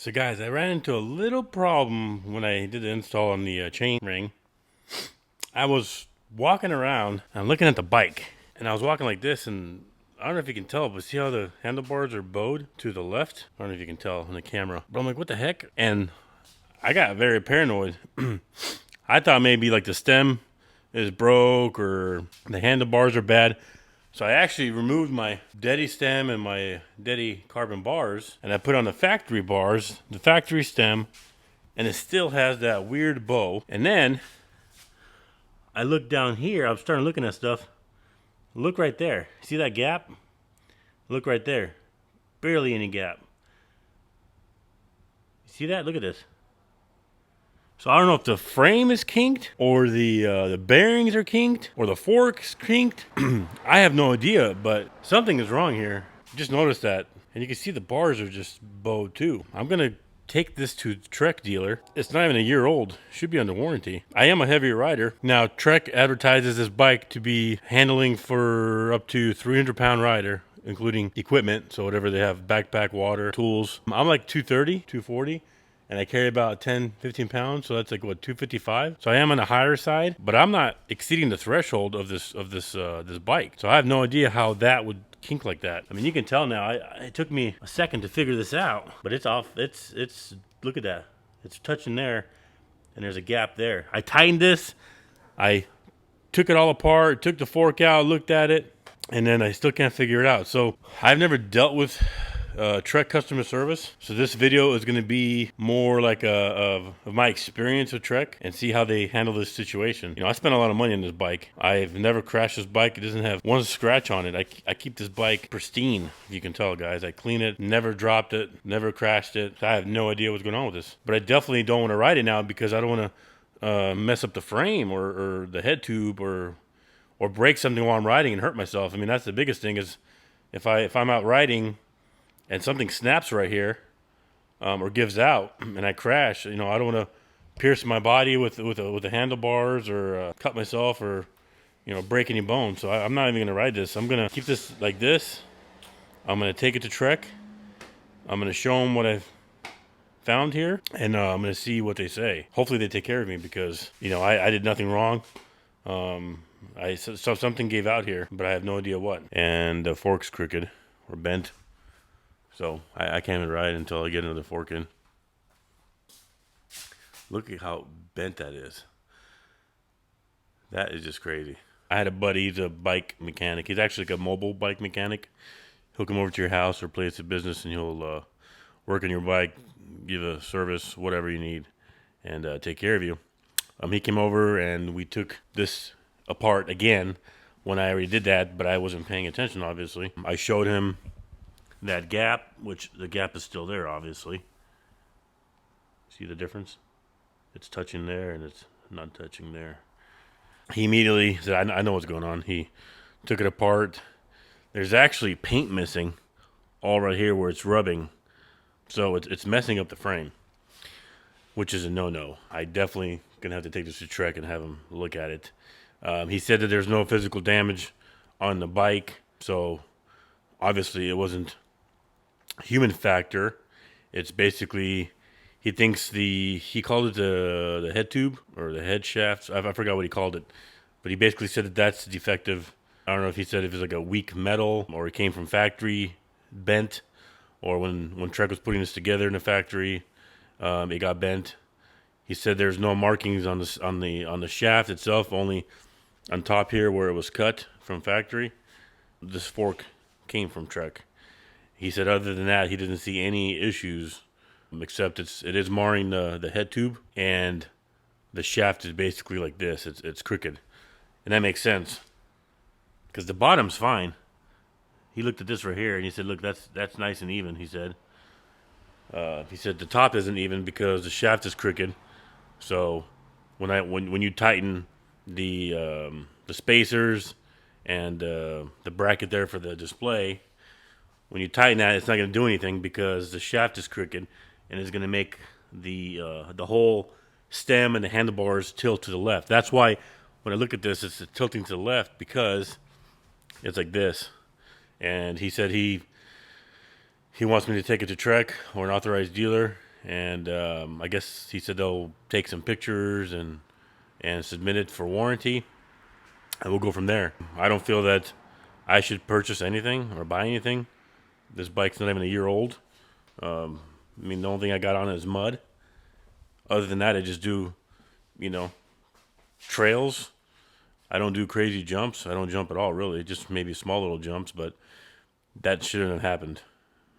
So guys, I ran into a little problem when I did the install on the chain ring. I was walking around and I'm looking at the bike, and I was walking like this, and I don't know if you can tell, but see how the handlebars are bowed to the left? I don't know if you can tell in the camera, but I'm like, what the heck? And I got very paranoid. I thought maybe like the stem is broke or the handlebars are bad. So I actually removed my Dedi stem and my Dedi carbon bars, and I put on the factory bars, the factory stem, and it still has that weird bow. And then I look down here, I'm starting looking at stuff. Look right there. See that gap? Look right there. Barely any gap. See that? Look at this. So I don't know if the frame is kinked or the bearings are kinked or the fork's kinked. I have no idea, but something is wrong here. Just noticed that. And you can see the bars are just bowed too. I'm going to take this to the Trek dealer. It's not even a year old. Should be under warranty. I am a heavier rider. Now, Trek advertises this bike to be handling for up to 300-pound rider, including equipment. So whatever they have, backpack, water, tools. I'm like 230, 240. And I carry about 10, 15 pounds, so that's like what, 255. So I am on the higher side, but I'm not exceeding the threshold of this bike. So I have no idea how that would kink like that. I mean, you can tell now. It took me a second to figure this out, but it's off. It's look at that. It's touching there, and there's a gap there. I tightened this. I took it all apart, took the fork out, looked at it, and then I still can't figure it out. So I've never dealt with Trek customer service. So this video is going to be more like of my experience with Trek and see how they handle this situation. You know, I spent a lot of money on this bike. I've never crashed this bike. It doesn't have one scratch on it. I keep this bike pristine, if you can tell, guys. I clean it, never dropped it, never crashed it. I have no idea what's going on with this. But I definitely don't want to ride it now because I don't want to mess up the frame or the head tube or break something while I'm riding and hurt myself. I mean, that's the biggest thing is if I'm out riding and something snaps right here, or gives out, and I crash, you know, I don't want to pierce my body with the handlebars or cut myself or, you know, break any bones. So I'm not even going to ride this. I'm going to keep this like this. I'm going to take it to Trek. I'm going to show them what I've found here, and I'm going to see what they say. Hopefully they take care of me because, you know, I did nothing wrong. So something gave out here, but I have no idea what. And the fork's crooked or bent. So I can't even ride until I get another fork in. Look at how bent that is. That is just crazy. I had a buddy, he's a bike mechanic. He's actually like a mobile bike mechanic. He'll come over to your house or place of business and he'll work on your bike, give a service, whatever you need, and take care of you. He came over and we took this apart again when I already did that, but I wasn't paying attention, obviously. I showed him that gap, which the gap is still there, obviously. See the difference? It's touching there and it's not touching there. He immediately said, I know what's going on. He took it apart. There's actually paint missing all right here where it's rubbing. So it's messing up the frame, which is a no-no. I definitely going to have to take this to Trek and have him look at it. He said that there's no physical damage on the bike, so obviously it wasn't human factor. It's basically, he thinks he called it the head tube or the head shaft. I forgot what he called it, but he basically said that that's defective. I don't know if he said if it's like a weak metal or it came from factory bent, or when Trek was putting this together in the factory, it got bent. He said there's no markings on the shaft itself, only on top here where it was cut from factory. This fork came from Trek. He said other than that, he didn't see any issues, except it is marring the head tube, and the shaft is basically like this. It's crooked. And that makes sense, because the bottom's fine. He looked at this right here, and he said, look, that's nice and even, he said. He said the top isn't even because the shaft is crooked. So when you tighten the spacers and the bracket there for the display, when you tighten that, it's not going to do anything because the shaft is crooked, and it's going to make the whole stem and the handlebars tilt to the left. That's why when I look at this, it's tilting to the left because it's like this. And he said he wants me to take it to Trek or an authorized dealer and I guess he said they'll take some pictures and submit it for warranty, and we'll go from there. I don't feel that I should purchase anything or buy anything. This bike's not even a year old. I mean, the only thing I got on it is mud. Other than that, I just do, you know, trails. I don't do crazy jumps. I don't jump at all, really. Just maybe small little jumps, but that shouldn't have happened.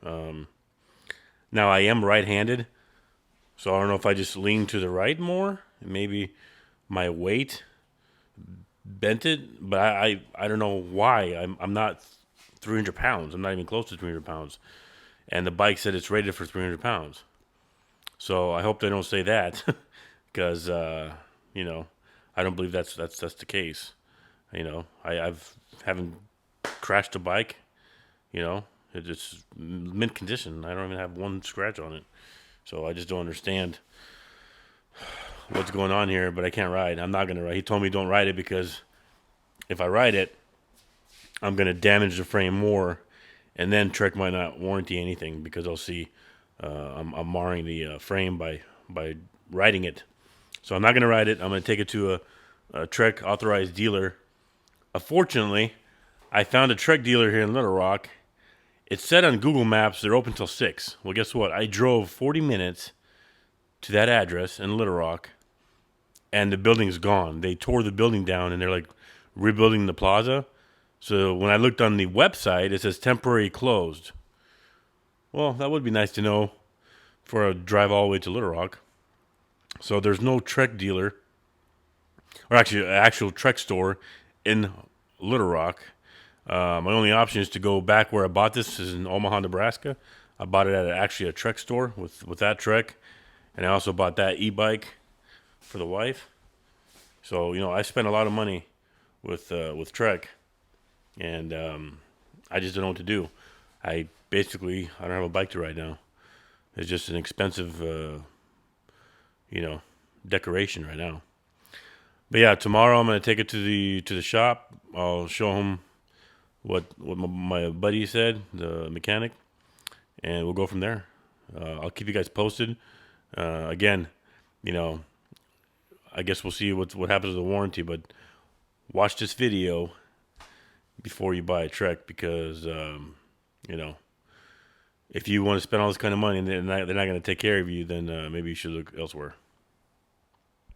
Now, I am right-handed, so I don't know if I just lean to the right more. Maybe my weight bent it, but I don't know why. I'm not 300 pounds. I'm not even close to 300 pounds. And the bike said it's rated for 300 pounds. So I hope they don't say that, because you know, I don't believe that's the case. You know, I've haven't crashed a bike. You know, it's mint condition. I don't even have one scratch on it. So I just don't understand what's going on here. But I can't ride. I'm not gonna ride. He told me don't ride it because if I ride it, I'm gonna damage the frame more, and then Trek might not warranty anything because I'll see I'm marring the frame by riding it. So I'm not gonna ride it. I'm gonna take it to a Trek authorized dealer. Unfortunately, I found a Trek dealer here in Little Rock. It said on Google Maps they're open till 6. Well, guess what? I drove 40 minutes to that address in Little Rock, and the building's gone. They tore the building down, and they're like rebuilding the plaza. So when I looked on the website, it says temporary closed. Well, that would be nice to know for a drive all the way to Little Rock. So there's no Trek dealer, or actually an actual Trek store in Little Rock. My only option is to go back where I bought this. This is in Omaha, Nebraska. I bought it at actually a Trek store with that Trek, and I also bought that e-bike for the wife. So I spent a lot of money with Trek, and I just don't know what to do. I don't have a bike to ride now. It's just an expensive, decoration right now. But yeah, tomorrow I'm gonna take it to the shop. I'll show him what my buddy said, the mechanic, and we'll go from there. I'll keep you guys posted. Again, I guess we'll see what happens with the warranty, but watch this video before you buy a Trek because if you want to spend all this kind of money and they're not going to take care of you, then maybe you should look elsewhere.